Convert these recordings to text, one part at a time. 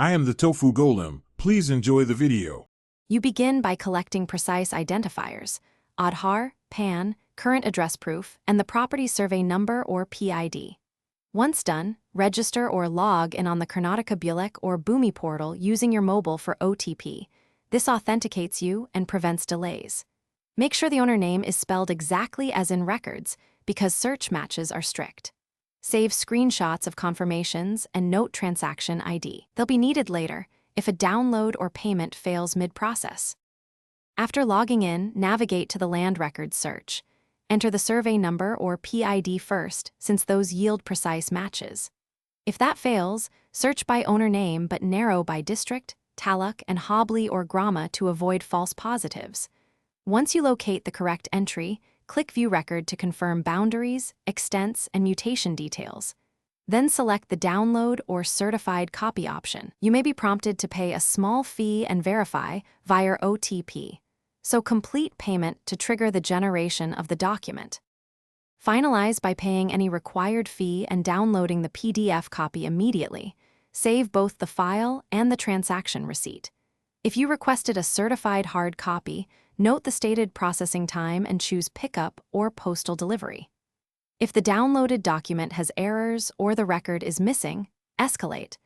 I am the Tofu Golem. Please enjoy the video. You begin by collecting precise identifiers, Aadhaar, PAN, current address proof, and the property survey number or PID. Once done, register or log in on the Karnataka Bullock or Bhumi portal using your mobile for OTP. This authenticates you and prevents delays. Make sure the owner name is spelled exactly as in records because search matches are strict. Save screenshots of confirmations and note transaction ID. They'll be needed later if a download or payment fails mid-process. After logging in, navigate to the land records search. Enter the survey number or PID first, since those yield precise matches. If that fails, search by owner name but narrow by district, taluk, and Hobli or Grama to avoid false positives. Once you locate the correct entry, click View Record to confirm boundaries, extents, and mutation details. Then select the Download or Certified Copy option. You may be prompted to pay a small fee and verify via OTP. So complete payment to trigger the generation of the document. Finalize by paying any required fee and downloading the PDF copy immediately. Save both the file and the transaction receipt. If you requested a certified hard copy, note the stated processing time and choose pickup or postal delivery. If the downloaded document has errors or the record is missing, escalate.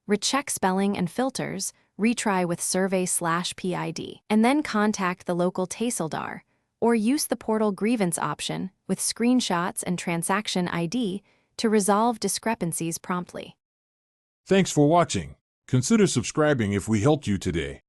Recheck spelling and filters, retry with survey/PID, and then contact the local Tehsildar or use the portal grievance option with screenshots and transaction ID to resolve discrepancies promptly. Thanks for watching. Consider subscribing if we helped you today.